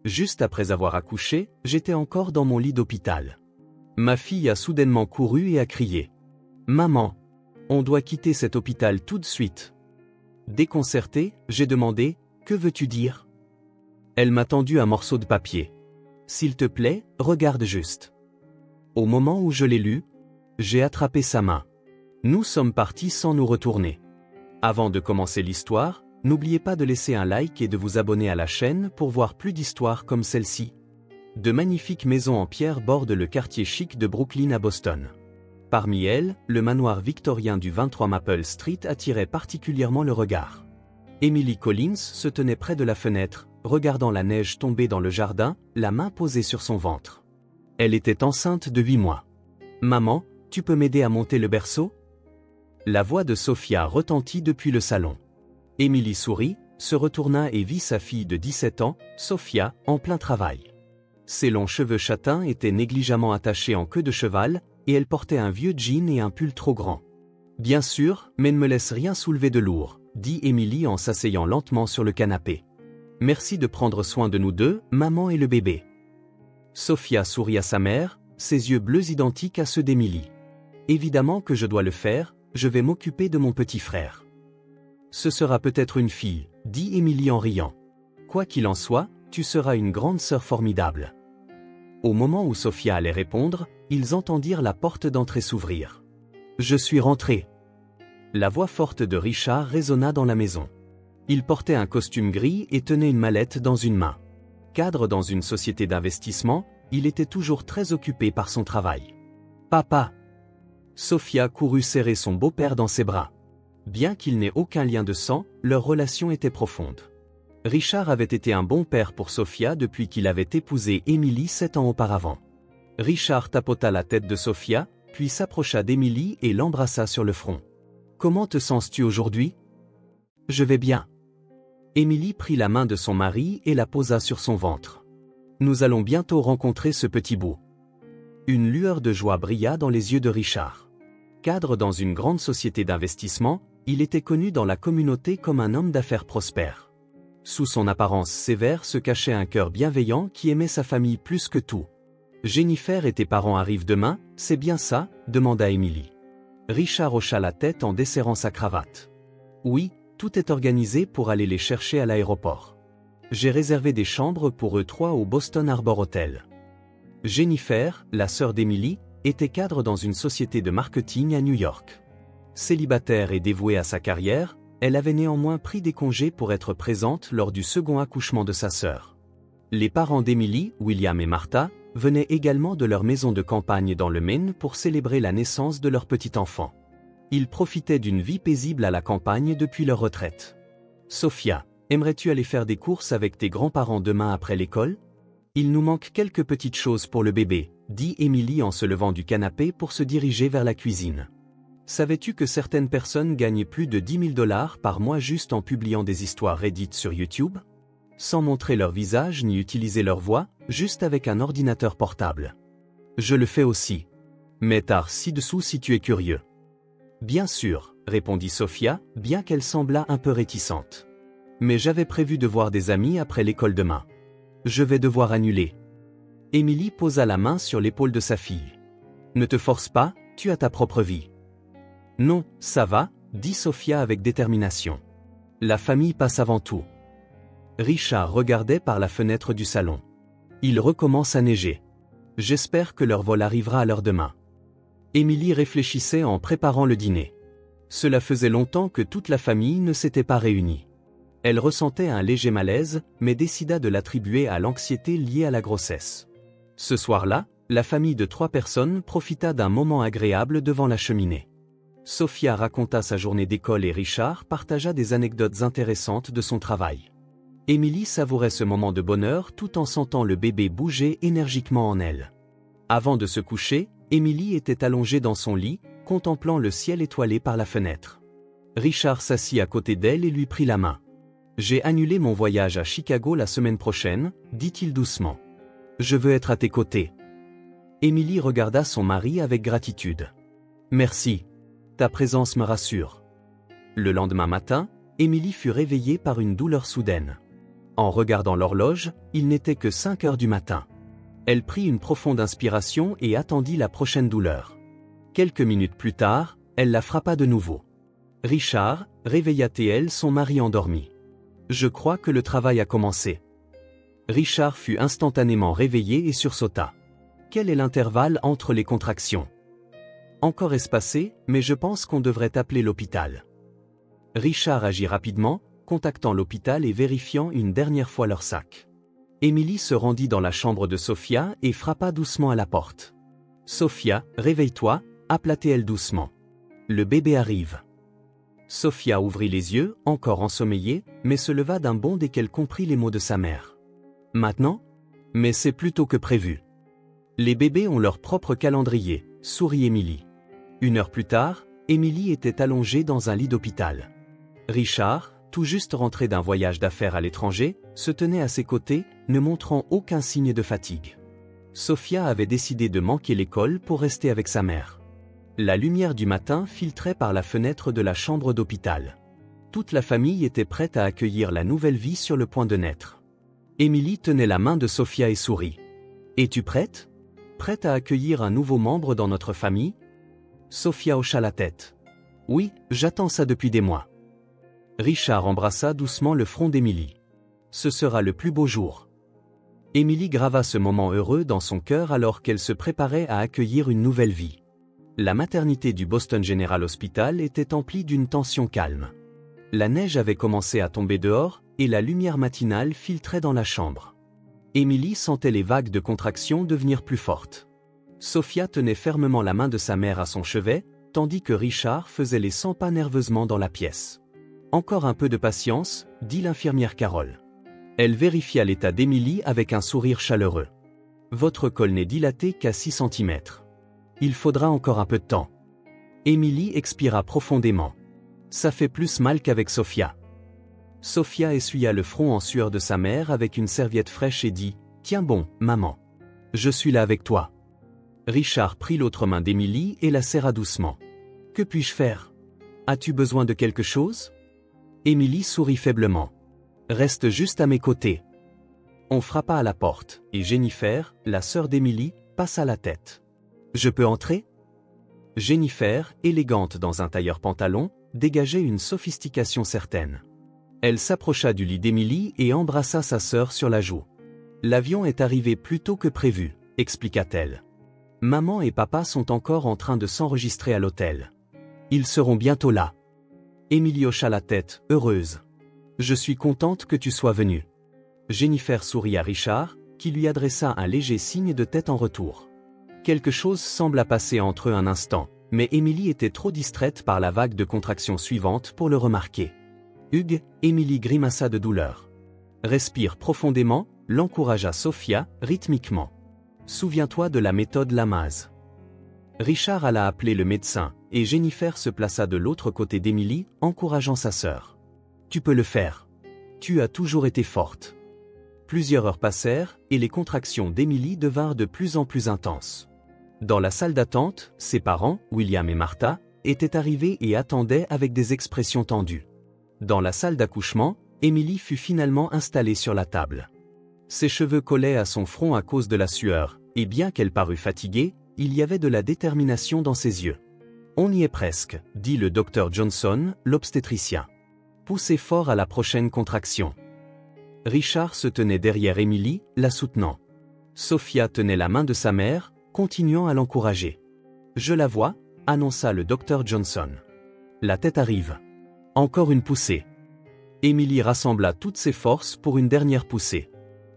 Juste après avoir accouché, j'étais encore dans mon lit d'hôpital. Ma fille a soudainement couru et a crié. « Maman, on doit quitter cet hôpital tout de suite. » Déconcerté, j'ai demandé « Que veux-tu dire ?» Elle m'a tendu un morceau de papier. « S'il te plaît, regarde juste. » Au moment où je l'ai lu, j'ai attrapé sa main. Nous sommes partis sans nous retourner. Avant de commencer l'histoire, n'oubliez pas de laisser un like et de vous abonner à la chaîne pour voir plus d'histoires comme celle-ci. De magnifiques maisons en pierre bordent le quartier chic de Brooklyn à Boston. Parmi elles, le manoir victorien du 23 Maple Street attirait particulièrement le regard. Emily Collins se tenait près de la fenêtre, regardant la neige tomber dans le jardin, la main posée sur son ventre. Elle était enceinte de 8 mois. « Maman, tu peux m'aider à monter le berceau ?» La voix de Sophia retentit depuis le salon. Emily sourit, se retourna et vit sa fille de 17 ans, Sophia, en plein travail. Ses longs cheveux châtains étaient négligemment attachés en queue de cheval, et elle portait un vieux jean et un pull trop grand. « Bien sûr, mais ne me laisse rien soulever de lourd, » dit Emily en s'asseyant lentement sur le canapé. « Merci de prendre soin de nous deux, maman et le bébé. » Sophia sourit à sa mère, ses yeux bleus identiques à ceux d'Emily. « Évidemment que je dois le faire, je vais m'occuper de mon petit frère. »« Ce sera peut-être une fille, » dit Emily en riant. « Quoi qu'il en soit, tu seras une grande sœur formidable. » Au moment où Sophia allait répondre, ils entendirent la porte d'entrée s'ouvrir. « Je suis rentré. » La voix forte de Richard résonna dans la maison. Il portait un costume gris et tenait une mallette dans une main. Cadre dans une société d'investissement, il était toujours très occupé par son travail. « Papa !» Sophia courut serrer son beau-père dans ses bras. Bien qu'il n'ait aucun lien de sang, leur relation était profonde. Richard avait été un bon père pour Sophia depuis qu'il avait épousé Emily 7 ans auparavant. Richard tapota la tête de Sophia, puis s'approcha d'Emily et l'embrassa sur le front. « Comment te sens-tu aujourd'hui ? » « Je vais bien. » Emily prit la main de son mari et la posa sur son ventre. « Nous allons bientôt rencontrer ce petit bout. » Une lueur de joie brilla dans les yeux de Richard. Cadre dans une grande société d'investissement, il était connu dans la communauté comme un homme d'affaires prospère. Sous son apparence sévère se cachait un cœur bienveillant qui aimait sa famille plus que tout. « Jennifer et tes parents arrivent demain, c'est bien ça ?» demanda Emily. Richard hocha la tête en desserrant sa cravate. « Oui, tout est organisé pour aller les chercher à l'aéroport. J'ai réservé des chambres pour eux trois au Boston Harbor Hotel. » Jennifer, la sœur d'Emily, était cadre dans une société de marketing à New York. Célibataire et dévouée à sa carrière, elle avait néanmoins pris des congés pour être présente lors du second accouchement de sa sœur. Les parents d'Emily, William et Martha, venaient également de leur maison de campagne dans le Maine pour célébrer la naissance de leur petit enfant. Ils profitaient d'une vie paisible à la campagne depuis leur retraite. « Sophia, aimerais-tu aller faire des courses avec tes grands-parents demain après l'école ? Il nous manque quelques petites choses pour le bébé, » dit Emily en se levant du canapé pour se diriger vers la cuisine. « Savais-tu que certaines personnes gagnent plus de 10 000 $ par mois juste en publiant des histoires Reddit sur YouTube ? Sans montrer leur visage ni utiliser leur voix, juste avec un ordinateur portable. Je le fais aussi. Mets tard ci-dessous si tu es curieux. » « Bien sûr, » répondit Sophia, bien qu'elle semblât un peu réticente. « Mais j'avais prévu de voir des amis après l'école demain. Je vais devoir annuler. » Emily posa la main sur l'épaule de sa fille. « Ne te force pas, tu as ta propre vie. »« Non, ça va, » dit Sophia avec détermination. « La famille passe avant tout. » Richard regardait par la fenêtre du salon. « Il recommence à neiger. J'espère que leur vol arrivera à l'heure demain. » Emily réfléchissait en préparant le dîner. Cela faisait longtemps que toute la famille ne s'était pas réunie. Elle ressentait un léger malaise, mais décida de l'attribuer à l'anxiété liée à la grossesse. Ce soir-là, la famille de 3 personnes profita d'un moment agréable devant la cheminée. Sophia raconta sa journée d'école et Richard partagea des anecdotes intéressantes de son travail. Emily savourait ce moment de bonheur tout en sentant le bébé bouger énergiquement en elle. Avant de se coucher, Emily était allongée dans son lit, contemplant le ciel étoilé par la fenêtre. Richard s'assit à côté d'elle et lui prit la main. « J'ai annulé mon voyage à Chicago la semaine prochaine, » dit-il doucement. « Je veux être à tes côtés. » Emily regarda son mari avec gratitude. « Merci. Ta présence me rassure. » Le lendemain matin, Emily fut réveillée par une douleur soudaine. En regardant l'horloge, il n'était que 5 heures du matin. Elle prit une profonde inspiration et attendit la prochaine douleur. Quelques minutes plus tard, elle la frappa de nouveau. Richard, réveilla T.L. son mari endormi. Je crois que le travail a commencé. Richard fut instantanément réveillé et sursauta. Quel est l'intervalle entre les contractions? Encore espacé, mais je pense qu'on devrait appeler l'hôpital. Richard agit rapidement, contactant l'hôpital et vérifiant une dernière fois leur sac. Émilie se rendit dans la chambre de Sophia et frappa doucement à la porte. Sophia, réveille-toi, appela T.L. doucement. Le bébé arrive. Sophia ouvrit les yeux, encore ensommeillée, mais se leva d'un bond dès qu'elle comprit les mots de sa mère. Maintenant? Mais c'est plus tôt que prévu. Les bébés ont leur propre calendrier, sourit Émilie. 1 heure plus tard, Émilie était allongée dans un lit d'hôpital. Richard, tout juste rentré d'un voyage d'affaires à l'étranger, se tenait à ses côtés, ne montrant aucun signe de fatigue. Sophia avait décidé de manquer l'école pour rester avec sa mère. La lumière du matin filtrait par la fenêtre de la chambre d'hôpital. Toute la famille était prête à accueillir la nouvelle vie sur le point de naître. Émilie tenait la main de Sophia et sourit. « Es-tu prête? Prête à accueillir un nouveau membre dans notre famille ?» Sophia hocha la tête. « Oui, j'attends ça depuis des mois. » Richard embrassa doucement le front d'Émilie. « Ce sera le plus beau jour. » Émilie grava ce moment heureux dans son cœur alors qu'elle se préparait à accueillir une nouvelle vie. La maternité du Boston General Hospital était emplie d'une tension calme. La neige avait commencé à tomber dehors, et la lumière matinale filtrait dans la chambre. Émilie sentait les vagues de contraction devenir plus fortes. Sophia tenait fermement la main de sa mère à son chevet, tandis que Richard faisait les 100 pas nerveusement dans la pièce. « Encore un peu de patience, » dit l'infirmière Carole. Elle vérifia l'état d'Émilie avec un sourire chaleureux. « Votre col n'est dilaté qu'à 6 cm. Il faudra encore un peu de temps. » Émilie expira profondément. « Ça fait plus mal qu'avec Sophia. » Sophia essuya le front en sueur de sa mère avec une serviette fraîche et dit « Tiens bon, maman. Je suis là avec toi. » Richard prit l'autre main d'Émilie et la serra doucement. « Que puis-je faire? As-tu besoin de quelque chose ?» Émilie sourit faiblement. « Reste juste à mes côtés. » On frappa à la porte, et Jennifer, la sœur d'Émilie, passa la tête. « Je peux entrer ?» Jennifer, élégante dans un tailleur-pantalon, dégageait une sophistication certaine. Elle s'approcha du lit d'Émilie et embrassa sa sœur sur la joue. « L'avion est arrivé plus tôt que prévu, » expliqua-t-elle. « Maman et papa sont encore en train de s'enregistrer à l'hôtel. Ils seront bientôt là. » Émilie hocha la tête, heureuse. « Je suis contente que tu sois venue. » Jennifer sourit à Richard, qui lui adressa un léger signe de tête en retour. Quelque chose sembla passer entre eux un instant, mais Émilie était trop distraite par la vague de contractions suivante pour le remarquer. « Hugues » Émilie grimaça de douleur. « Respire profondément » l'encouragea Sophia, rythmiquement. « Souviens-toi de la méthode Lamaze. » Richard alla appeler le médecin, et Jennifer se plaça de l'autre côté d'Émilie, encourageant sa sœur. « Tu peux le faire. Tu as toujours été forte. » Plusieurs heures passèrent, et les contractions d'Émilie devinrent de plus en plus intenses. Dans la salle d'attente, ses parents, William et Martha, étaient arrivés et attendaient avec des expressions tendues. Dans la salle d'accouchement, Émilie fut finalement installée sur la table. Ses cheveux collaient à son front à cause de la sueur, et bien qu'elle parût fatiguée, il y avait de la détermination dans ses yeux. « On y est presque, » dit le docteur Johnson, l'obstétricien. « Poussez fort à la prochaine contraction. » Richard se tenait derrière Émilie, la soutenant. Sophia tenait la main de sa mère, continuant à l'encourager. « Je la vois, » annonça le docteur Johnson. « La tête arrive. Encore une poussée. » Émilie rassembla toutes ses forces pour une dernière poussée.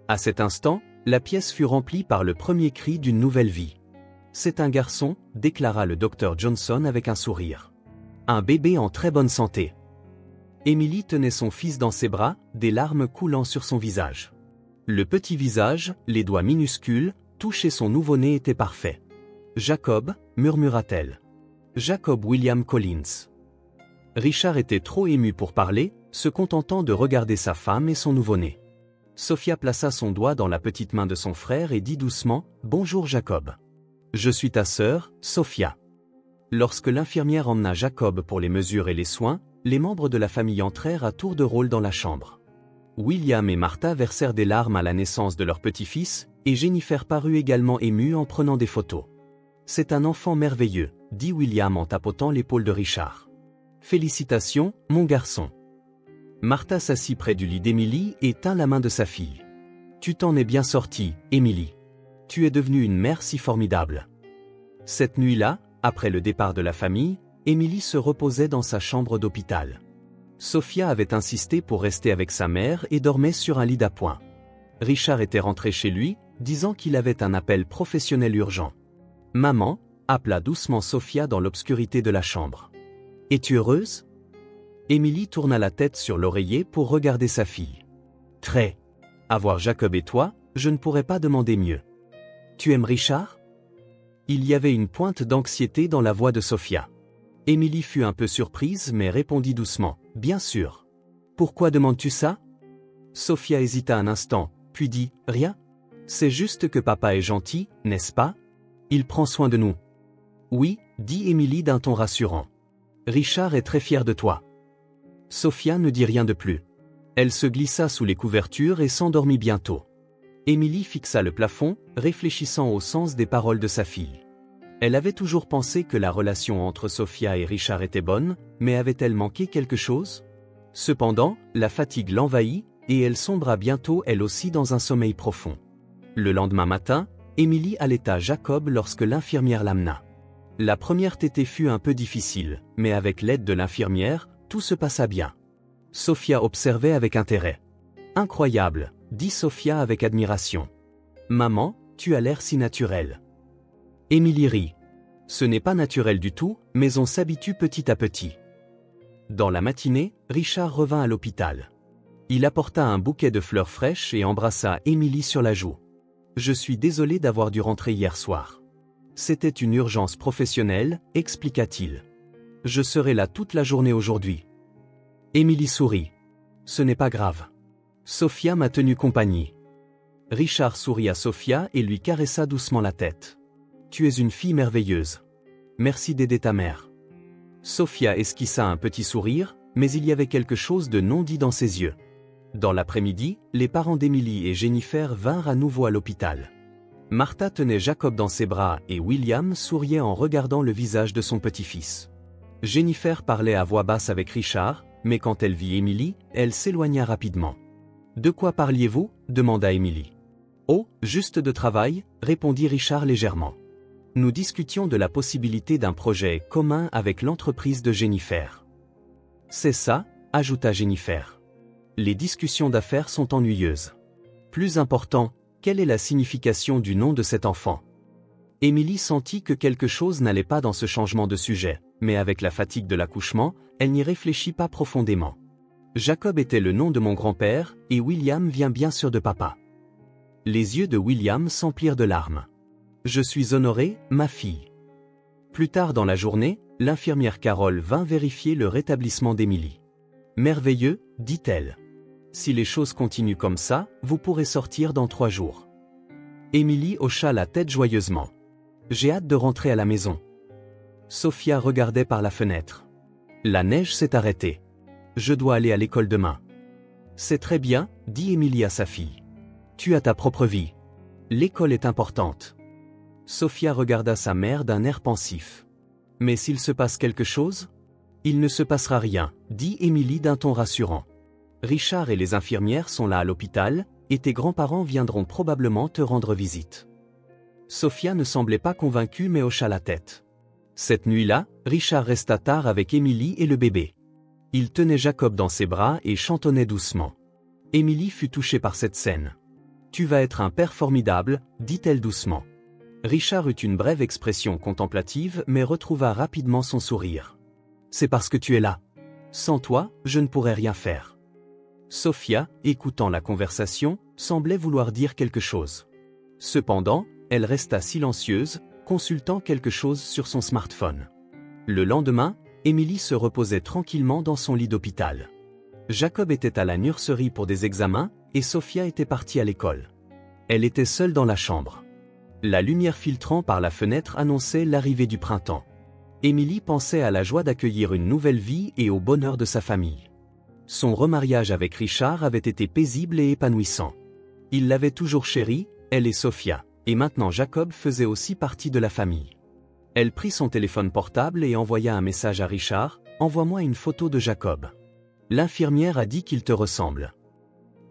À cet instant, la pièce fut remplie par le premier cri d'une nouvelle vie. « C'est un garçon », déclara le docteur Johnson avec un sourire. « Un bébé en très bonne santé. » Émilie tenait son fils dans ses bras, des larmes coulant sur son visage. Le petit visage, les doigts minuscules, toucher son nouveau-né était parfait. « Jacob » murmura-t-elle. « Jacob William Collins. » Richard était trop ému pour parler, se contentant de regarder sa femme et son nouveau-né. Sophia plaça son doigt dans la petite main de son frère et dit doucement « Bonjour Jacob. Je suis ta sœur, Sophia. » Lorsque l'infirmière emmena Jacob pour les mesures et les soins, les membres de la famille entrèrent à tour de rôle dans la chambre. William et Martha versèrent des larmes à la naissance de leur petit-fils, et Jennifer parut également émue en prenant des photos. « C'est un enfant merveilleux », dit William en tapotant l'épaule de Richard. « Félicitations, mon garçon. » Martha s'assit près du lit d'Emily et tint la main de sa fille. « Tu t'en es bien sortie, Emily. Tu es devenue une mère si formidable. » Cette nuit-là, après le départ de la famille, Emily se reposait dans sa chambre d'hôpital. Sophia avait insisté pour rester avec sa mère et dormait sur un lit d'appoint. Richard était rentré chez lui, disant qu'il avait un appel professionnel urgent. « Maman » appela doucement Sophia dans l'obscurité de la chambre. « Es-tu heureuse » Emily tourna la tête sur l'oreiller pour regarder sa fille. « Très. Avoir Jacob et toi, je ne pourrais pas demander mieux. Tu aimes Richard » Il y avait une pointe d'anxiété dans la voix de Sophia. Emily fut un peu surprise mais répondit doucement, « Bien sûr. Pourquoi demandes-tu ça » Sophia hésita un instant, puis dit, « Rien. C'est juste que papa est gentil, n'est-ce pas ? Il prend soin de nous. » « Oui, » dit Emily d'un ton rassurant. « Richard est très fier de toi. » Sophia ne dit rien de plus. Elle se glissa sous les couvertures et s'endormit bientôt. Emily fixa le plafond, réfléchissant au sens des paroles de sa fille. Elle avait toujours pensé que la relation entre Sophia et Richard était bonne, mais avait-elle manqué quelque chose ? Cependant, la fatigue l'envahit, et elle sombra bientôt elle aussi dans un sommeil profond. Le lendemain matin, Emily allaita Jacob lorsque l'infirmière l'amena. La première tétée fut un peu difficile, mais avec l'aide de l'infirmière, tout se passa bien. Sophia observait avec intérêt. « Incroyable », dit Sophia avec admiration. « Maman, tu as l'air si naturelle. » Emily rit. « Ce n'est pas naturel du tout, mais on s'habitue petit à petit. » Dans la matinée, Richard revint à l'hôpital. Il apporta un bouquet de fleurs fraîches et embrassa Emily sur la joue. « Je suis désolé d'avoir dû rentrer hier soir. C'était une urgence professionnelle, expliqua-t-il. Je serai là toute la journée aujourd'hui. » Emily sourit. « Ce n'est pas grave. Sophia m'a tenu compagnie. » Richard sourit à Sophia et lui caressa doucement la tête. « Tu es une fille merveilleuse. Merci d'aider ta mère. » Sophia esquissa un petit sourire, mais il y avait quelque chose de non dit dans ses yeux. Dans l'après-midi, les parents d'Emily et Jennifer vinrent à nouveau à l'hôpital. Martha tenait Jacob dans ses bras et William souriait en regardant le visage de son petit-fils. Jennifer parlait à voix basse avec Richard, mais quand elle vit Emily, elle s'éloigna rapidement. « De quoi parliez-vous » demanda Emily. « Oh, juste de travail » répondit Richard légèrement. « Nous discutions de la possibilité d'un projet commun avec l'entreprise de Jennifer. »« C'est ça » ajouta Jennifer. « Les discussions d'affaires sont ennuyeuses. Plus important, quelle est la signification du nom de cet enfant ?» Emily sentit que quelque chose n'allait pas dans ce changement de sujet, mais avec la fatigue de l'accouchement, elle n'y réfléchit pas profondément. Jacob était le nom de mon grand-père, et William vient bien sûr de papa. Les yeux de William s'emplirent de larmes. « Je suis honorée, ma fille. » Plus tard dans la journée, l'infirmière Carole vint vérifier le rétablissement d'Emily. « Merveilleux, dit-elle. Si les choses continuent comme ça, vous pourrez sortir dans 3 jours. » Emily hocha la tête joyeusement. « J'ai hâte de rentrer à la maison. » Sophia regardait par la fenêtre. La neige s'est arrêtée. « Je dois aller à l'école demain. »« C'est très bien, » dit Emily à sa fille. « Tu as ta propre vie. L'école est importante. » Sophia regarda sa mère d'un air pensif. « Mais s'il se passe quelque chose ?»« Il ne se passera rien, » dit Emily d'un ton rassurant. « Richard et les infirmières sont là à l'hôpital, et tes grands-parents viendront probablement te rendre visite. » Sophia ne semblait pas convaincue mais hocha la tête. Cette nuit-là, Richard resta tard avec Emily et le bébé. Il tenait Jacob dans ses bras et chantonnait doucement. Emily fut touchée par cette scène. « Tu vas être un père formidable, » dit-elle doucement. Richard eut une brève expression contemplative mais retrouva rapidement son sourire. « C'est parce que tu es là. Sans toi, je ne pourrais rien faire. » Sophia, écoutant la conversation, semblait vouloir dire quelque chose. Cependant, elle resta silencieuse, consultant quelque chose sur son smartphone. Le lendemain, Emily se reposait tranquillement dans son lit d'hôpital. Jacob était à la nurserie pour des examens, et Sophia était partie à l'école. Elle était seule dans la chambre. La lumière filtrant par la fenêtre annonçait l'arrivée du printemps. Emily pensait à la joie d'accueillir une nouvelle vie et au bonheur de sa famille. Son remariage avec Richard avait été paisible et épanouissant. Il l'avait toujours chérie, elle et Sophia, et maintenant Jacob faisait aussi partie de la famille. Elle prit son téléphone portable et envoya un message à Richard, « Envoie-moi une photo de Jacob. L'infirmière a dit qu'il te ressemble. »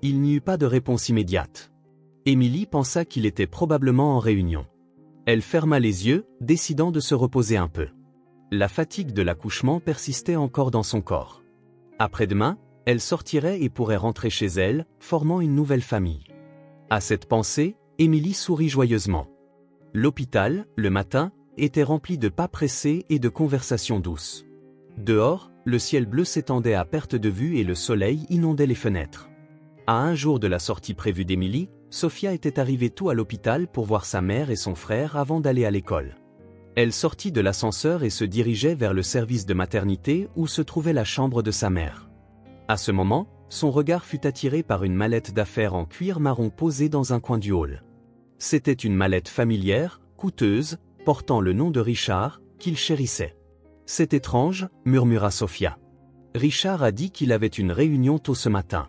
Il n'y eut pas de réponse immédiate. Émilie pensa qu'il était probablement en réunion. Elle ferma les yeux, décidant de se reposer un peu. La fatigue de l'accouchement persistait encore dans son corps. Après-demain, elle sortirait et pourrait rentrer chez elle, formant une nouvelle famille. À cette pensée, Émilie sourit joyeusement. L'hôpital, le matin, était rempli de pas pressés et de conversations douces. Dehors, le ciel bleu s'étendait à perte de vue et le soleil inondait les fenêtres. À un jour de la sortie prévue d'Émilie, Sophia était arrivée tôt à l'hôpital pour voir sa mère et son frère avant d'aller à l'école. Elle sortit de l'ascenseur et se dirigeait vers le service de maternité où se trouvait la chambre de sa mère. À ce moment, son regard fut attiré par une mallette d'affaires en cuir marron posée dans un coin du hall. C'était une mallette familière, coûteuse, portant le nom de Richard, qu'il chérissait. « C'est étrange, » murmura Sophia. « Richard a dit qu'il avait une réunion tôt ce matin. »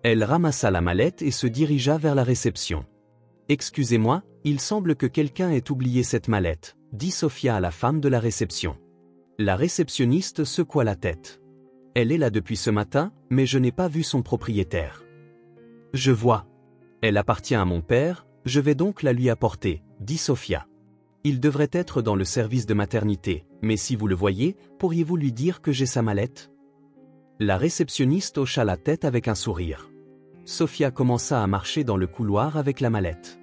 Elle ramassa la mallette et se dirigea vers la réception. « Excusez-moi, il semble que quelqu'un ait oublié cette mallette, » dit Sophia à la femme de la réception. La réceptionniste secoua la tête. « Elle est là depuis ce matin, mais je n'ai pas vu son propriétaire. »« Je vois. Elle appartient à mon père, je vais donc la lui apporter, » dit Sophia. « Il devrait être dans le service de maternité, mais si vous le voyez, pourriez-vous lui dire que j'ai sa mallette ?» La réceptionniste hocha la tête avec un sourire. Sophia commença à marcher dans le couloir avec la mallette.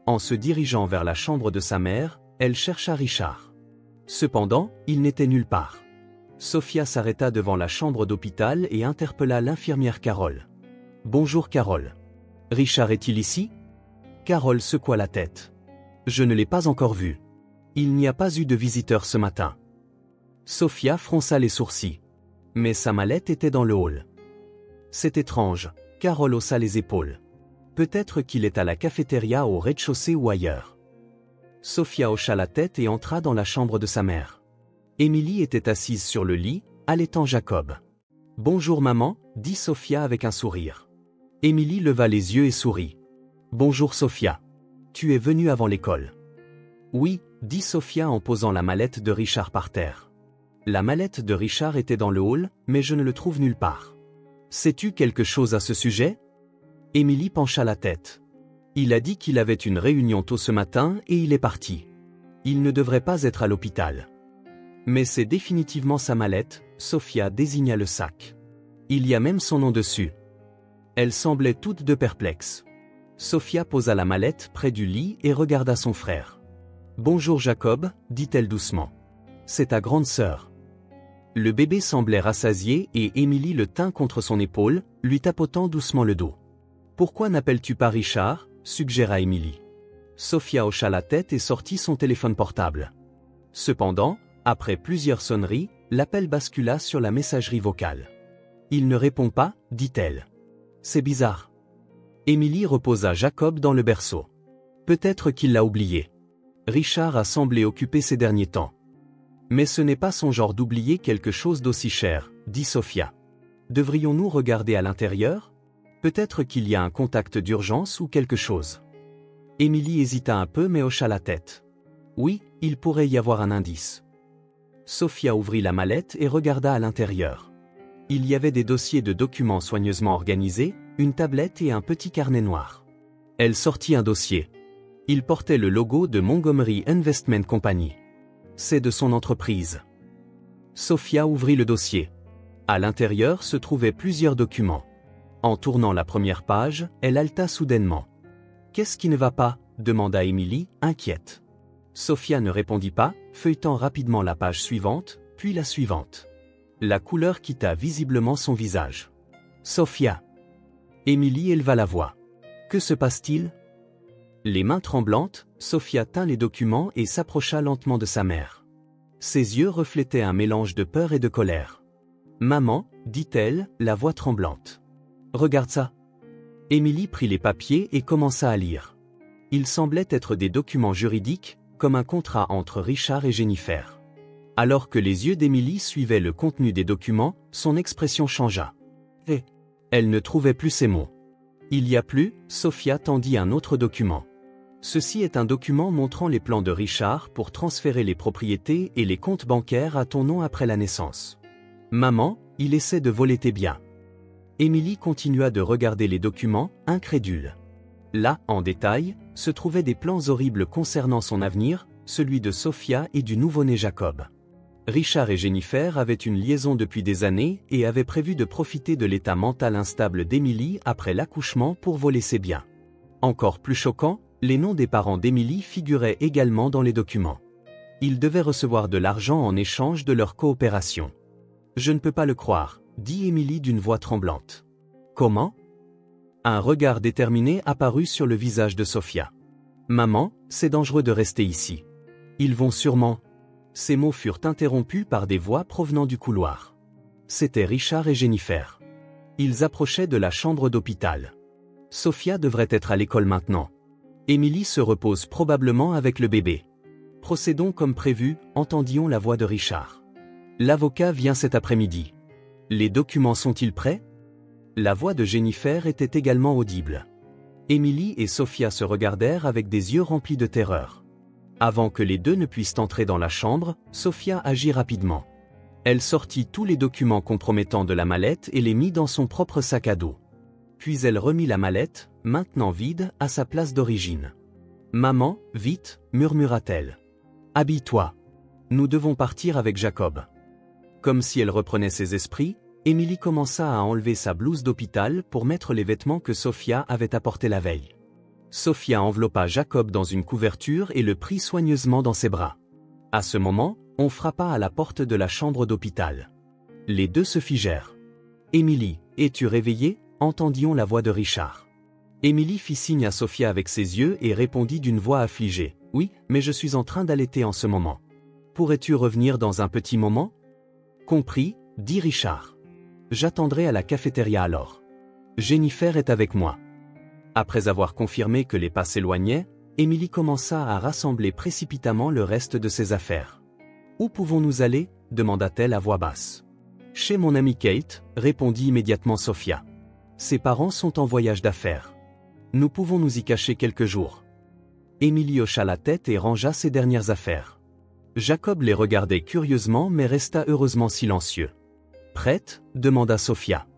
En se dirigeant vers la chambre de sa mère, elle chercha Richard. Cependant, il n'était nulle part. Sophia s'arrêta devant la chambre d'hôpital et interpella l'infirmière Carole. « Bonjour Carole. Richard est-il ici ?» Carole secoua la tête. « Je ne l'ai pas encore vu. Il n'y a pas eu de visiteur ce matin. » Sophia fronça les sourcils. Mais sa mallette était dans le hall. « C'est étrange. » Carole haussa les épaules. « Peut-être qu'il est à la cafétéria au rez-de-chaussée ou ailleurs. » Sophia hocha la tête et entra dans la chambre de sa mère. Émilie était assise sur le lit, allaitant Jacob. « Bonjour maman, » dit Sophia avec un sourire. Émilie leva les yeux et sourit. « Bonjour Sophia. Tu es venue avant l'école. »« Oui, » dit Sophia en posant la mallette de Richard par terre. La mallette de Richard était dans le hall, mais je ne le trouve nulle part. Sais-tu quelque chose à ce sujet ? Émilie pencha la tête. Il a dit qu'il avait une réunion tôt ce matin et il est parti. Il ne devrait pas être à l'hôpital. Mais c'est définitivement sa mallette, Sophia désigna le sac. Il y a même son nom dessus. Elles semblaient toutes deux perplexes. Sophia posa la mallette près du lit et regarda son frère. « Bonjour Jacob, » dit-elle doucement. « C'est ta grande sœur. » Le bébé semblait rassasié et Émilie le tint contre son épaule, lui tapotant doucement le dos. « Pourquoi n'appelles-tu pas Richard ?» suggéra Émilie. Sophia hocha la tête et sortit son téléphone portable. Cependant, après plusieurs sonneries, l'appel bascula sur la messagerie vocale. « Il ne répond pas, » dit-elle. « C'est bizarre. » Émilie reposa Jacob dans le berceau. Peut-être qu'il l'a oublié. Richard a semblé occupé ces derniers temps. Mais ce n'est pas son genre d'oublier quelque chose d'aussi cher, dit Sophia. Devrions-nous regarder à l'intérieur ? Peut-être qu'il y a un contact d'urgence ou quelque chose. Émilie hésita un peu mais hocha la tête. Oui, il pourrait y avoir un indice. Sophia ouvrit la mallette et regarda à l'intérieur. Il y avait des dossiers de documents soigneusement organisés, une tablette et un petit carnet noir. Elle sortit un dossier. Il portait le logo de Montgomery Investment Company. C'est de son entreprise. Sophia ouvrit le dossier. À l'intérieur se trouvaient plusieurs documents. En tournant la première page, elle halta soudainement. « Qu'est-ce qui ne va pas ?» demanda Émilie, inquiète. Sophia ne répondit pas, feuilletant rapidement la page suivante, puis la suivante. La couleur quitta visiblement son visage. « Sophia !» Émilie éleva la voix. « Que se passe-t-il ?» Les mains tremblantes, Sophia tint les documents et s'approcha lentement de sa mère. Ses yeux reflétaient un mélange de peur et de colère. « Maman, » dit-elle, la voix tremblante. « Regarde ça. » Émilie prit les papiers et commença à lire. Ils semblaient être des documents juridiques, comme un contrat entre Richard et Jennifer. Alors que les yeux d'Émilie suivaient le contenu des documents, son expression changea. Et elle ne trouvait plus ses mots. Il y a plus, Sophia tendit un autre document. Ceci est un document montrant les plans de Richard pour transférer les propriétés et les comptes bancaires à ton nom après la naissance. Maman, il essaie de voler tes biens. Émilie continua de regarder les documents, incrédule. Là, en détail, se trouvaient des plans horribles concernant son avenir, celui de Sophia et du nouveau-né Jacob. Richard et Jennifer avaient une liaison depuis des années et avaient prévu de profiter de l'état mental instable d'Émilie après l'accouchement pour voler ses biens. Encore plus choquant, les noms des parents d'Émilie figuraient également dans les documents. Ils devaient recevoir de l'argent en échange de leur coopération. Je ne peux pas le croire, dit Émilie d'une voix tremblante. Comment ? Un regard déterminé apparut sur le visage de Sophia. Maman, c'est dangereux de rester ici. Ils vont sûrement... Ces mots furent interrompus par des voix provenant du couloir. C'étaient Richard et Jennifer. Ils approchaient de la chambre d'hôpital. Sophia devrait être à l'école maintenant. Émilie se repose probablement avec le bébé. Procédons comme prévu, entendions la voix de Richard. L'avocat vient cet après-midi. Les documents sont-ils prêts ? La voix de Jennifer était également audible. Émilie et Sophia se regardèrent avec des yeux remplis de terreur. Avant que les deux ne puissent entrer dans la chambre, Sophia agit rapidement. Elle sortit tous les documents compromettants de la mallette et les mit dans son propre sac à dos. Puis elle remit la mallette, maintenant vide, à sa place d'origine. « Maman, vite, murmura-t-elle. Habille-toi. Nous devons partir avec Jacob. » Comme si elle reprenait ses esprits, Émilie commença à enlever sa blouse d'hôpital pour mettre les vêtements que Sophia avait apportés la veille. Sophia enveloppa Jacob dans une couverture et le prit soigneusement dans ses bras. À ce moment, on frappa à la porte de la chambre d'hôpital. Les deux se figèrent. « Émilie, es-tu réveillée ?» entendions la voix de Richard. Émilie fit signe à Sophia avec ses yeux et répondit d'une voix affligée. « Oui, mais je suis en train d'allaiter en ce moment. Pourrais-tu revenir dans un petit moment ?»« Compris, » dit Richard. « J'attendrai à la cafétéria alors. Jennifer est avec moi. » Après avoir confirmé que les pas s'éloignaient, Émilie commença à rassembler précipitamment le reste de ses affaires. « Où pouvons-nous aller ?» demanda-t-elle à voix basse. « Chez mon amie Kate », répondit immédiatement Sophia. « Ses parents sont en voyage d'affaires. Nous pouvons nous y cacher quelques jours. » Émilie hocha la tête et rangea ses dernières affaires. Jacob les regardait curieusement mais resta heureusement silencieux. « Prête ?» demanda Sophia.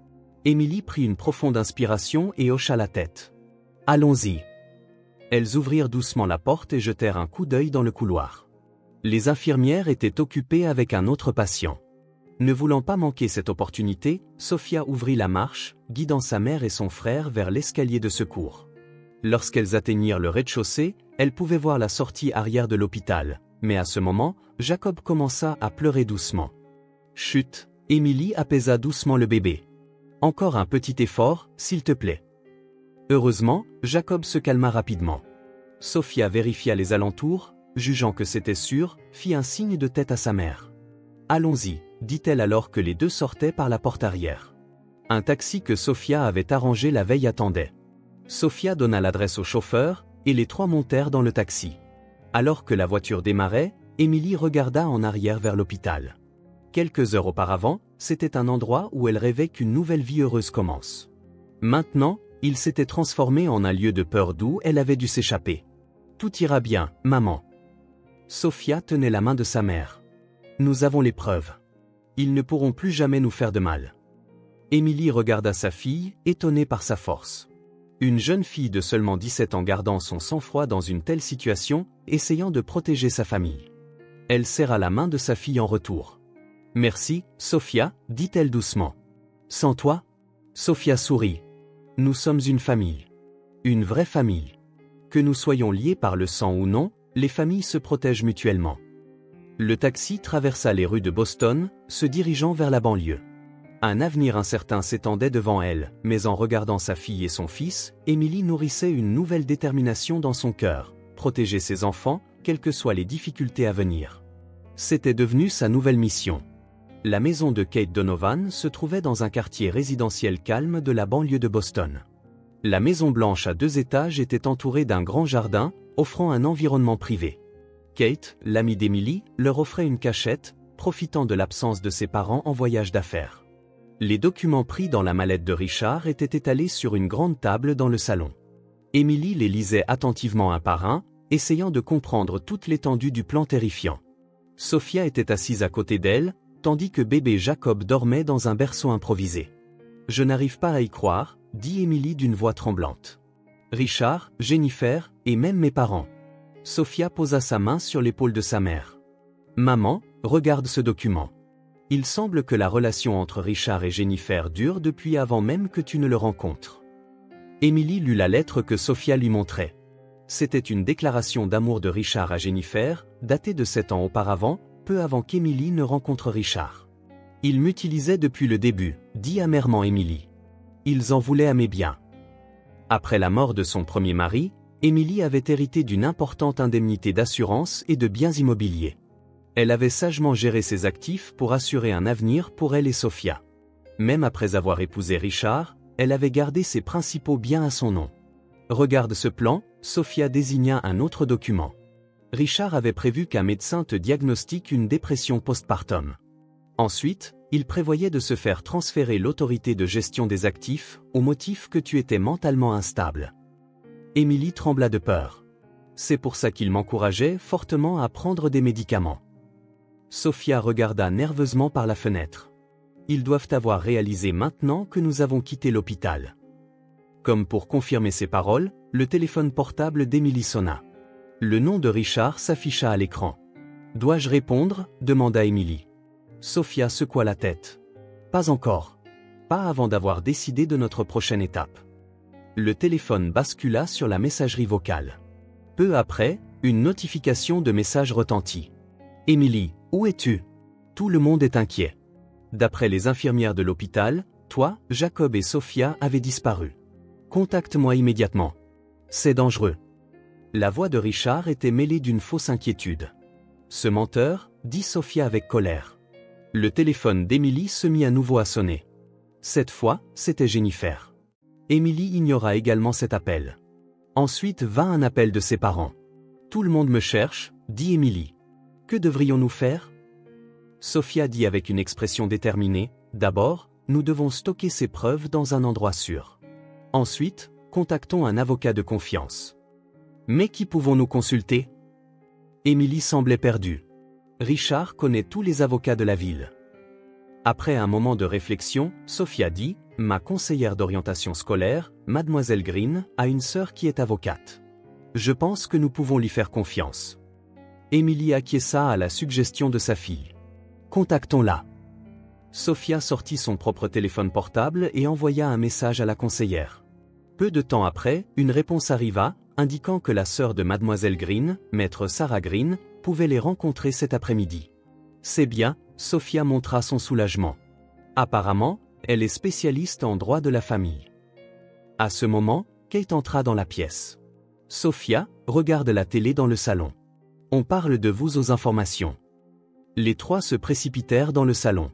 Émilie prit une profonde inspiration et hocha la tête. « Allons-y. » Elles ouvrirent doucement la porte et jetèrent un coup d'œil dans le couloir. Les infirmières étaient occupées avec un autre patient. Ne voulant pas manquer cette opportunité, Sophia ouvrit la marche, guidant sa mère et son frère vers l'escalier de secours. Lorsqu'elles atteignirent le rez-de-chaussée, elles pouvaient voir la sortie arrière de l'hôpital, mais à ce moment, Jacob commença à pleurer doucement. « Chut !» Émilie apaisa doucement le bébé. « Encore un petit effort, s'il te plaît. » Heureusement, Jacob se calma rapidement. Sophia vérifia les alentours, jugeant que c'était sûr, fit un signe de tête à sa mère. « Allons-y », dit-elle alors que les deux sortaient par la porte arrière. Un taxi que Sophia avait arrangé la veille attendait. Sophia donna l'adresse au chauffeur, et les trois montèrent dans le taxi. Alors que la voiture démarrait, Émilie regarda en arrière vers l'hôpital. Quelques heures auparavant, c'était un endroit où elle rêvait qu'une nouvelle vie heureuse commence. Maintenant, il s'était transformé en un lieu de peur d'où elle avait dû s'échapper. « Tout ira bien, maman. » Sophia tenait la main de sa mère. « Nous avons les preuves. Ils ne pourront plus jamais nous faire de mal. » Émilie regarda sa fille, étonnée par sa force. Une jeune fille de seulement 17 ans gardant son sang-froid dans une telle situation, essayant de protéger sa famille. Elle serra la main de sa fille en retour. « Merci, Sophia, dit-elle doucement. Sans toi ?» Sophia sourit. « Nous sommes une famille. Une vraie famille. Que nous soyons liés par le sang ou non, les familles se protègent mutuellement. » Le taxi traversa les rues de Boston, se dirigeant vers la banlieue. Un avenir incertain s'étendait devant elle, mais en regardant sa fille et son fils, Émilie nourrissait une nouvelle détermination dans son cœur, protéger ses enfants, quelles que soient les difficultés à venir. C'était devenu sa nouvelle mission. La maison de Kate Donovan se trouvait dans un quartier résidentiel calme de la banlieue de Boston. La maison blanche à 2 étages était entourée d'un grand jardin, offrant un environnement privé. Kate, l'amie d'Émilie, leur offrait une cachette, profitant de l'absence de ses parents en voyage d'affaires. Les documents pris dans la mallette de Richard étaient étalés sur une grande table dans le salon. Émilie les lisait attentivement un par un, essayant de comprendre toute l'étendue du plan terrifiant. Sophia était assise à côté d'elle, tandis que bébé Jacob dormait dans un berceau improvisé. « Je n'arrive pas à y croire », dit Émilie d'une voix tremblante. « Richard, Jennifer, et même mes parents. » Sophia posa sa main sur l'épaule de sa mère. « Maman, regarde ce document. Il semble que la relation entre Richard et Jennifer dure depuis avant même que tu ne le rencontres. » Émilie lut la lettre que Sophia lui montrait. C'était une déclaration d'amour de Richard à Jennifer, datée de 7 ans auparavant, peu avant qu'Émilie ne rencontre Richard. « Il m'utilisait depuis le début, » dit amèrement Émilie. « Ils en voulaient à mes biens. » Après la mort de son premier mari, Émilie avait hérité d'une importante indemnité d'assurance et de biens immobiliers. Elle avait sagement géré ses actifs pour assurer un avenir pour elle et Sophia. Même après avoir épousé Richard, elle avait gardé ses principaux biens à son nom. Regarde ce plan, Sophia désigna un autre document. Richard avait prévu qu'un médecin te diagnostique une dépression postpartum. Ensuite, il prévoyait de se faire transférer l'autorité de gestion des actifs, au motif que tu étais mentalement instable. Émilie trembla de peur. C'est pour ça qu'il m'encourageait fortement à prendre des médicaments. Sophia regarda nerveusement par la fenêtre. Ils doivent avoir réalisé maintenant que nous avons quitté l'hôpital. Comme pour confirmer ses paroles, le téléphone portable d'Émilie sonna. Le nom de Richard s'afficha à l'écran. « Dois-je répondre ?» demanda Émilie. Sophia secoua la tête. « Pas encore. Pas avant d'avoir décidé de notre prochaine étape. » Le téléphone bascula sur la messagerie vocale. Peu après, une notification de message retentit. « Émilie, où es-tu ? Tout le monde est inquiet. D'après les infirmières de l'hôpital, toi, Jacob et Sophia avaient disparu. Contacte-moi immédiatement. C'est dangereux. » La voix de Richard était mêlée d'une fausse inquiétude. « Ce menteur » dit Sophia avec colère. Le téléphone d'Émilie se mit à nouveau à sonner. Cette fois, c'était Jennifer. Émilie ignora également cet appel. Ensuite vint un appel de ses parents. « Tout le monde me cherche » dit Émilie. « Que devrions-nous faire ?» Sophia dit avec une expression déterminée, « D'abord, nous devons stocker ces preuves dans un endroit sûr. Ensuite, contactons un avocat de confiance. » « Mais qui pouvons-nous consulter ?» Émilie semblait perdue. Richard connaît tous les avocats de la ville. Après un moment de réflexion, Sophia dit, « Ma conseillère d'orientation scolaire, Mademoiselle Green, a une sœur qui est avocate. Je pense que nous pouvons lui faire confiance. » Émilie acquiesça à la suggestion de sa fille. « Contactons-la. » Sophia sortit son propre téléphone portable et envoya un message à la conseillère. Peu de temps après, une réponse arriva, indiquant que la sœur de Mademoiselle Green, maître Sarah Green, pouvait les rencontrer cet après-midi. « C'est bien », Sophia montra son soulagement. Apparemment, elle est spécialiste en droit de la famille. À ce moment, Kate entra dans la pièce. « Sophia, regarde la télé dans le salon. On parle de vous aux informations. » Les trois se précipitèrent dans le salon.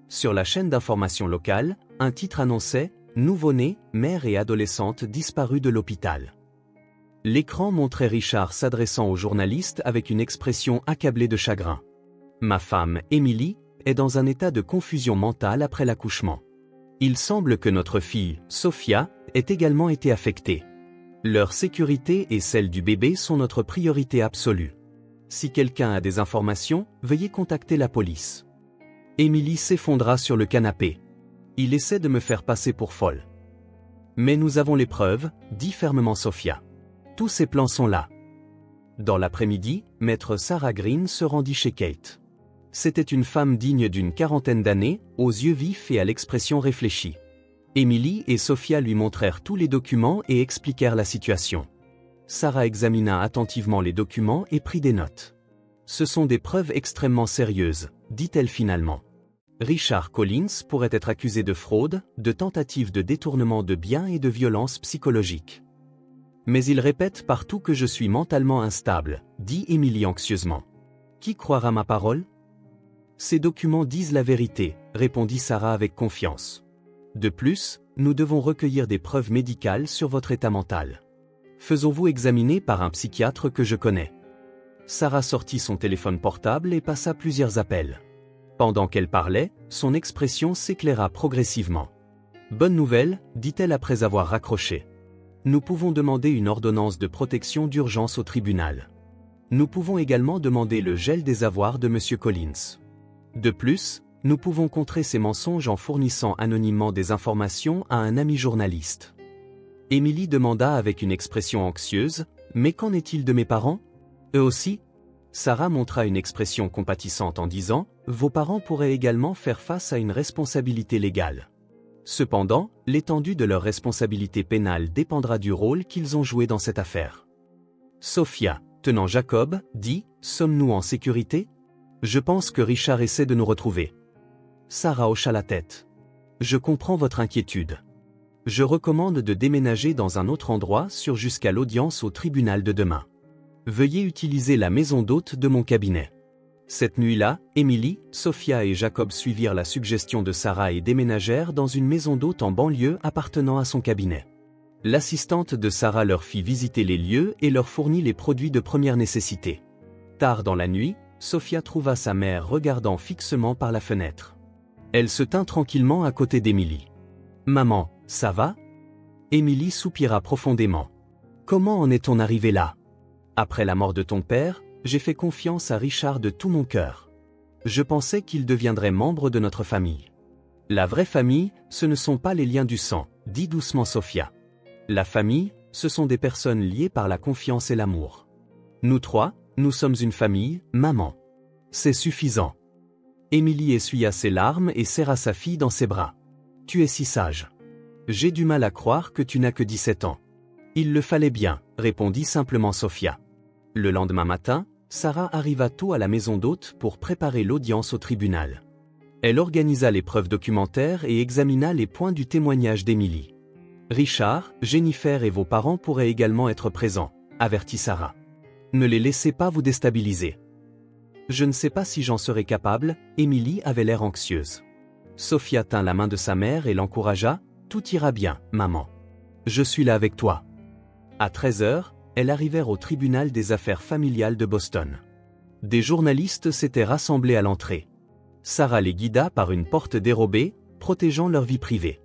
Sur la chaîne d'information locale, un titre annonçait « Nouveau-né, mère et adolescente disparue de l'hôpital ». L'écran montrait Richard s'adressant aux journalistes avec une expression accablée de chagrin. « Ma femme, Émilie, est dans un état de confusion mentale après l'accouchement. Il semble que notre fille, Sophia, ait également été affectée. Leur sécurité et celle du bébé sont notre priorité absolue. Si quelqu'un a des informations, veuillez contacter la police. » Émilie s'effondra sur le canapé. « Il essaie de me faire passer pour folle. »« Mais nous avons les preuves, » dit fermement Sophia. « Tous ces plans sont là. » Dans l'après-midi, maître Sarah Green se rendit chez Kate. C'était une femme digne d'une quarantaine d'années, aux yeux vifs et à l'expression réfléchie. Émilie et Sophia lui montrèrent tous les documents et expliquèrent la situation. Sarah examina attentivement les documents et prit des notes. « Ce sont des preuves extrêmement sérieuses, » dit-elle finalement. « Richard Collins pourrait être accusé de fraude, de tentative de détournement de biens et de violence psychologique. Mais il répète partout que je suis mentalement instable, » dit Émilie anxieusement. « Qui croira ma parole ? » Ces documents disent la vérité, répondit Sarah avec confiance. De plus, nous devons recueillir des preuves médicales sur votre état mental. Faisons-vous examiner par un psychiatre que je connais. Sarah sortit son téléphone portable et passa plusieurs appels. Pendant qu'elle parlait, son expression s'éclaira progressivement. « Bonne nouvelle, dit-elle après avoir raccroché. Nous pouvons demander une ordonnance de protection d'urgence au tribunal. Nous pouvons également demander le gel des avoirs de M. Collins. De plus, nous pouvons contrer ces mensonges en fournissant anonymement des informations à un ami journaliste. » Emily demanda avec une expression anxieuse, « Mais qu'en est-il de mes parents? Eux aussi ?» Sarah montra une expression compatissante en disant, « Vos parents pourraient également faire face à une responsabilité légale. Cependant, l'étendue de leur responsabilité pénale dépendra du rôle qu'ils ont joué dans cette affaire. » Sophia, tenant Jacob, dit, « Sommes-nous en sécurité? Je pense que Richard essaie de nous retrouver. » Sarah hocha la tête. « Je comprends votre inquiétude. Je recommande de déménager dans un autre endroit jusqu'à l'audience au tribunal de demain. Veuillez utiliser la maison d'hôte de mon cabinet. » Cette nuit-là, Emily, Sophia et Jacob suivirent la suggestion de Sarah et déménagèrent dans une maison d'hôte en banlieue appartenant à son cabinet. L'assistante de Sarah leur fit visiter les lieux et leur fournit les produits de première nécessité. Tard dans la nuit, Sophia trouva sa mère regardant fixement par la fenêtre. Elle se tint tranquillement à côté d'Emily. « Maman, ça va ?» Emily soupira profondément. « Comment en est-on arrivé là? Après la mort de ton père, j'ai fait confiance à Richard de tout mon cœur. Je pensais qu'il deviendrait membre de notre famille. La vraie famille, ce ne sont pas les liens du sang, dit doucement Sophia. La famille, ce sont des personnes liées par la confiance et l'amour. Nous trois, nous sommes une famille, maman. C'est suffisant. » Emily essuya ses larmes et serra sa fille dans ses bras. « Tu es si sage. J'ai du mal à croire que tu n'as que 17 ans. » « Il le fallait bien, » répondit simplement Sophia. Le lendemain matin, Sarah arriva tôt à la maison d'hôte pour préparer l'audience au tribunal. Elle organisa les preuves documentaires et examina les points du témoignage d'Emily. « Richard, Jennifer et vos parents pourraient également être présents, » avertit Sarah. « Ne les laissez pas vous déstabiliser. » « Je ne sais pas si j'en serai capable, » Emily avait l'air anxieuse. Sophia tint la main de sa mère et l'encouragea, « Tout ira bien, maman. Je suis là avec toi. » À 13h, elles arrivèrent au tribunal des affaires familiales de Boston. Des journalistes s'étaient rassemblés à l'entrée. Sarah les guida par une porte dérobée, protégeant leur vie privée.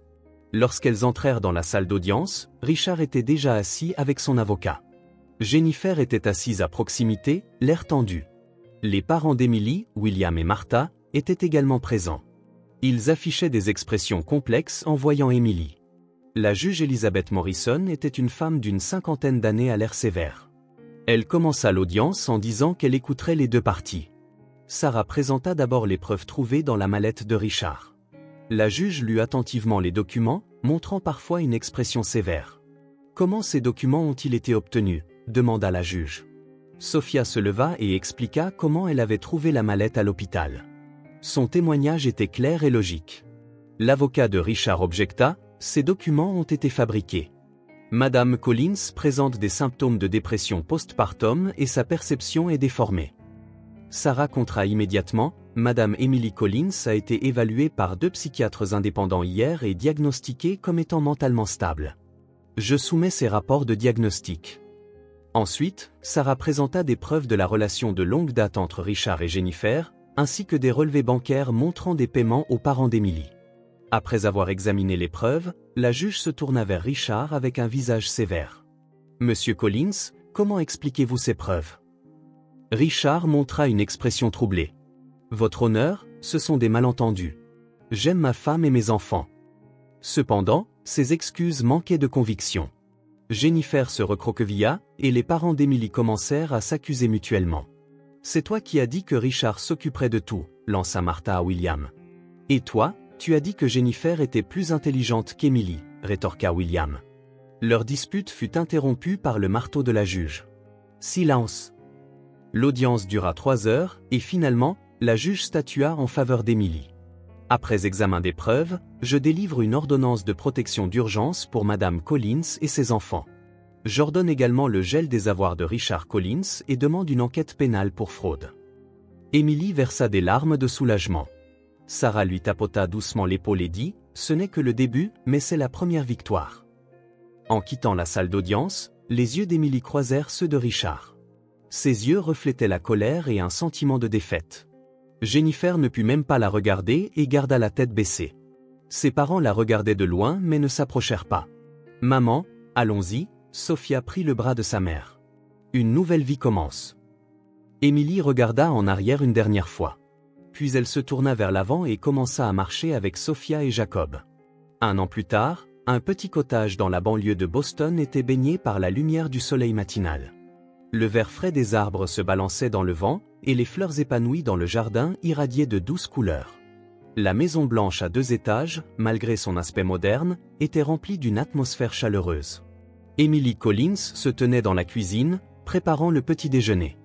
Lorsqu'elles entrèrent dans la salle d'audience, Richard était déjà assis avec son avocat. Jennifer était assise à proximité, l'air tendu. Les parents d'Emily, William et Martha, étaient également présents. Ils affichaient des expressions complexes en voyant Emily. La juge Elizabeth Morrison était une femme d'une cinquantaine d'années à l'air sévère. Elle commença l'audience en disant qu'elle écouterait les deux parties. Sarah présenta d'abord les preuves trouvées dans la mallette de Richard. La juge lut attentivement les documents, montrant parfois une expression sévère. « Comment ces documents ont-ils été obtenus ?» demanda la juge. Sophia se leva et expliqua comment elle avait trouvé la mallette à l'hôpital. Son témoignage était clair et logique. L'avocat de Richard objecta, « Ces documents ont été fabriqués. Madame Collins présente des symptômes de dépression postpartum et sa perception est déformée. » Sarah contra immédiatement, « Madame Emily Collins a été évaluée par 2 psychiatres indépendants hier et diagnostiquée comme étant mentalement stable. Je soumets ces rapports de diagnostic. » Ensuite, Sarah présenta des preuves de la relation de longue date entre Richard et Jennifer, ainsi que des relevés bancaires montrant des paiements aux parents d'Emily. Après avoir examiné les preuves, la juge se tourna vers Richard avec un visage sévère. « Monsieur Collins, comment expliquez-vous ces preuves ?» Richard montra une expression troublée. « Votre honneur, ce sont des malentendus. J'aime ma femme et mes enfants. » Cependant, ces excuses manquaient de conviction. Jennifer se recroquevilla, et les parents d'Emily commencèrent à s'accuser mutuellement. « C'est toi qui as dit que Richard s'occuperait de tout, » lança Martha à William. « Et toi, tu as dit que Jennifer était plus intelligente qu'Emily, » rétorqua William. Leur dispute fut interrompue par le marteau de la juge. Silence. L'audience dura 3 heures, et finalement, la juge statua en faveur d'Emily. Après examen des preuves, je délivre une ordonnance de protection d'urgence pour Madame Collins et ses enfants. J'ordonne également le gel des avoirs de Richard Collins et demande une enquête pénale pour fraude. Emily versa des larmes de soulagement. Sarah lui tapota doucement l'épaule et dit, « Ce n'est que le début, mais c'est la première victoire. » En quittant la salle d'audience, les yeux d'Emily croisèrent ceux de Richard. Ses yeux reflétaient la colère et un sentiment de défaite. Jennifer ne put même pas la regarder et garda la tête baissée. Ses parents la regardaient de loin mais ne s'approchèrent pas. « Maman, allons-y », Sophia prit le bras de sa mère. Une nouvelle vie commence. Émilie regarda en arrière une dernière fois. Puis elle se tourna vers l'avant et commença à marcher avec Sophia et Jacob. 1 an plus tard, un petit cottage dans la banlieue de Boston était baigné par la lumière du soleil matinal. Le vert frais des arbres se balançait dans le vent, et les fleurs épanouies dans le jardin irradiaient de douces couleurs. La maison blanche à 2 étages, malgré son aspect moderne, était remplie d'une atmosphère chaleureuse. Emily Collins se tenait dans la cuisine, préparant le petit déjeuner.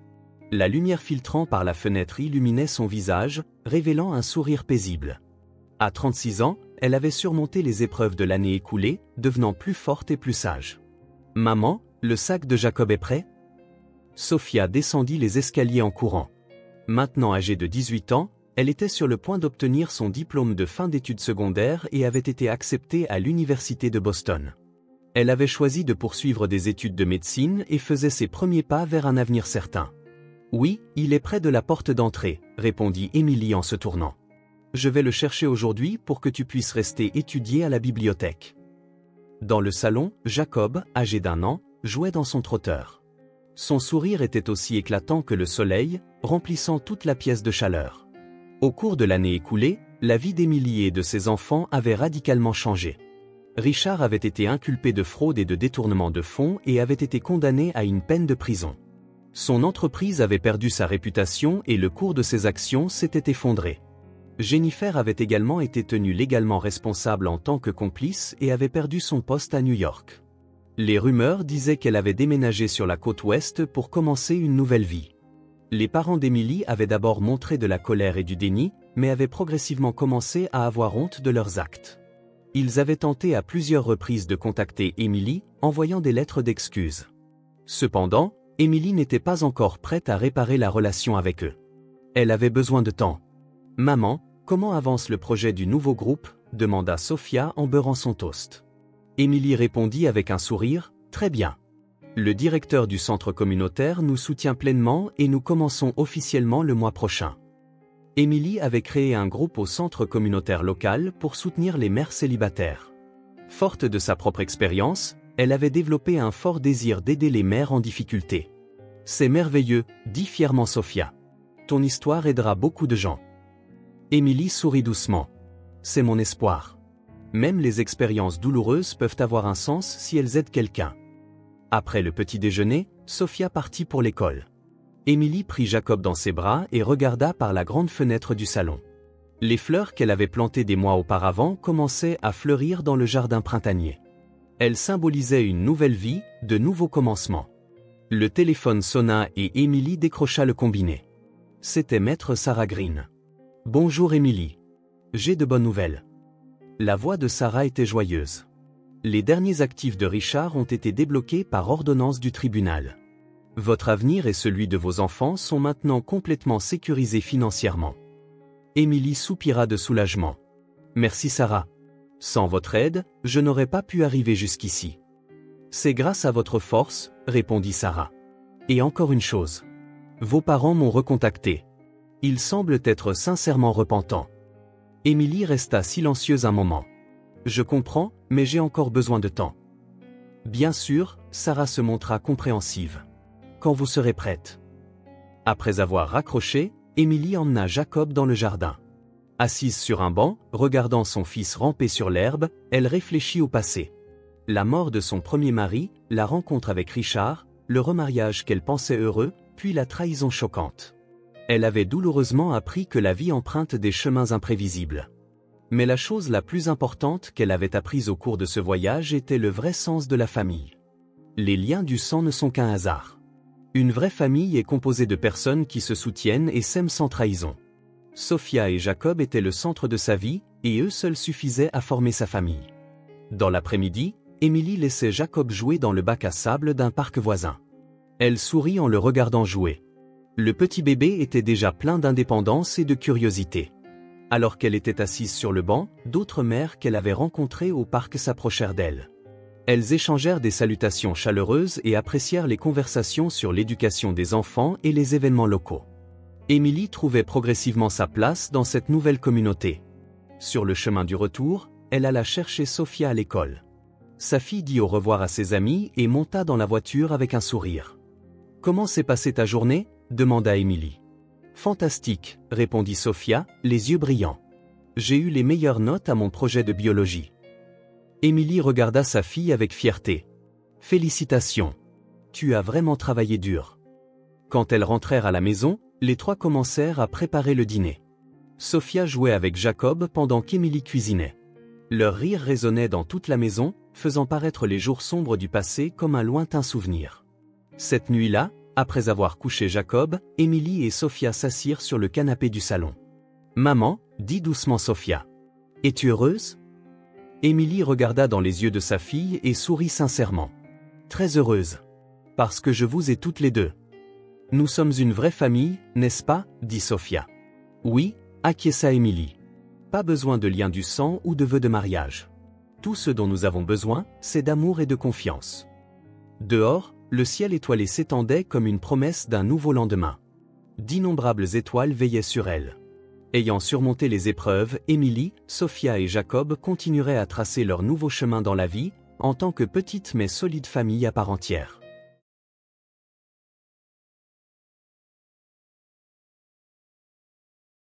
La lumière filtrant par la fenêtre illuminait son visage, révélant un sourire paisible. À 36 ans, elle avait surmonté les épreuves de l'année écoulée, devenant plus forte et plus sage. « Maman, le sac de Jacob est prêt ?» Sophia descendit les escaliers en courant. Maintenant âgée de 18 ans, elle était sur le point d'obtenir son diplôme de fin d'études secondaires et avait été acceptée à l'université de Boston. Elle avait choisi de poursuivre des études de médecine et faisait ses premiers pas vers un avenir certain. « Oui, il est près de la porte d'entrée », répondit Emily en se tournant. « Je vais le chercher aujourd'hui pour que tu puisses rester étudier à la bibliothèque. » Dans le salon, Jacob, âgé d'1 an, jouait dans son trotteur. Son sourire était aussi éclatant que le soleil, remplissant toute la pièce de chaleur. Au cours de l'année écoulée, la vie d'Emily et de ses enfants avait radicalement changé. Richard avait été inculpé de fraude et de détournement de fonds et avait été condamné à une peine de prison. Son entreprise avait perdu sa réputation et le cours de ses actions s'était effondré. Jennifer avait également été tenue légalement responsable en tant que complice et avait perdu son poste à New York. Les rumeurs disaient qu'elle avait déménagé sur la côte ouest pour commencer une nouvelle vie. Les parents d'Emily avaient d'abord montré de la colère et du déni, mais avaient progressivement commencé à avoir honte de leurs actes. Ils avaient tenté à plusieurs reprises de contacter Emily, envoyant des lettres d'excuses. Cependant, Emily n'était pas encore prête à réparer la relation avec eux. Elle avait besoin de temps. « Maman, comment avance le projet du nouveau groupe ?» demanda Sophia en beurrant son toast. Emily répondit avec un sourire, « Très bien. Le directeur du centre communautaire nous soutient pleinement et nous commençons officiellement le mois prochain. » Emily avait créé un groupe au centre communautaire local pour soutenir les mères célibataires. Forte de sa propre expérience, elle avait développé un fort désir d'aider les mères en difficulté. « C'est merveilleux, » dit fièrement Sophia. « Ton histoire aidera beaucoup de gens. » Emily sourit doucement. « C'est mon espoir. Même les expériences douloureuses peuvent avoir un sens si elles aident quelqu'un. » Après le petit déjeuner, Sophia partit pour l'école. Emily prit Jacob dans ses bras et regarda par la grande fenêtre du salon. Les fleurs qu'elle avait plantées des mois auparavant commençaient à fleurir dans le jardin printanier. Elles symbolisaient une nouvelle vie, de nouveaux commencements. Le téléphone sonna et Emily décrocha le combiné. C'était maître Sarah Green. « Bonjour Emily. J'ai de bonnes nouvelles. » La voix de Sarah était joyeuse. Les derniers actifs de Richard ont été débloqués par ordonnance du tribunal. Votre avenir et celui de vos enfants sont maintenant complètement sécurisés financièrement. Emily soupira de soulagement. Merci Sarah. Sans votre aide, je n'aurais pas pu arriver jusqu'ici. C'est grâce à votre force, répondit Sarah. Et encore une chose. Vos parents m'ont recontacté. Ils semblent être sincèrement repentants. Emily resta silencieuse un moment. Je comprends, mais j'ai encore besoin de temps. Bien sûr, Sarah se montra compréhensive. Quand vous serez prête. Après avoir raccroché, Emily emmena Jacob dans le jardin. Assise sur un banc, regardant son fils ramper sur l'herbe, elle réfléchit au passé. La mort de son premier mari, la rencontre avec Richard, le remariage qu'elle pensait heureux, puis la trahison choquante. Elle avait douloureusement appris que la vie emprunte des chemins imprévisibles. Mais la chose la plus importante qu'elle avait apprise au cours de ce voyage était le vrai sens de la famille. Les liens du sang ne sont qu'un hasard. Une vraie famille est composée de personnes qui se soutiennent et s'aiment sans trahison. Sophia et Jacob étaient le centre de sa vie, et eux seuls suffisaient à former sa famille. Dans l'après-midi, Emily laissait Jacob jouer dans le bac à sable d'un parc voisin. Elle sourit en le regardant jouer. Le petit bébé était déjà plein d'indépendance et de curiosité. Alors qu'elle était assise sur le banc, d'autres mères qu'elle avait rencontrées au parc s'approchèrent d'elle. Elles échangèrent des salutations chaleureuses et apprécièrent les conversations sur l'éducation des enfants et les événements locaux. Émilie trouvait progressivement sa place dans cette nouvelle communauté. Sur le chemin du retour, elle alla chercher Sophia à l'école. Sa fille dit au revoir à ses amis et monta dans la voiture avec un sourire. « Comment s'est passée ta journée ?» demanda Émilie. « Fantastique », répondit Sophia, les yeux brillants. « J'ai eu les meilleures notes à mon projet de biologie. » Émilie regarda sa fille avec fierté. « Félicitations. Tu as vraiment travaillé dur. » Quand elles rentrèrent à la maison, les trois commencèrent à préparer le dîner. Sophia jouait avec Jacob pendant qu'Émilie cuisinait. Leur rire résonnait dans toute la maison, faisant paraître les jours sombres du passé comme un lointain souvenir. Cette nuit-là, après avoir couché Jacob, Émilie et Sophia s'assirent sur le canapé du salon. « Maman, dit doucement Sophia. Es-tu heureuse ?» Émilie regarda dans les yeux de sa fille et sourit sincèrement. « Très heureuse. Parce que je vous ai toutes les deux. » « Nous sommes une vraie famille, n'est-ce pas ?» dit Sophia. « Oui, » acquiesça Émilie. « Pas besoin de lien du sang ou de vœux de mariage. Tout ce dont nous avons besoin, c'est d'amour et de confiance. » Dehors, le ciel étoilé s'étendait comme une promesse d'un nouveau lendemain. D'innombrables étoiles veillaient sur elle. Ayant surmonté les épreuves, Émilie, Sophia et Jacob continueraient à tracer leur nouveau chemin dans la vie, en tant que petite mais solide famille à part entière.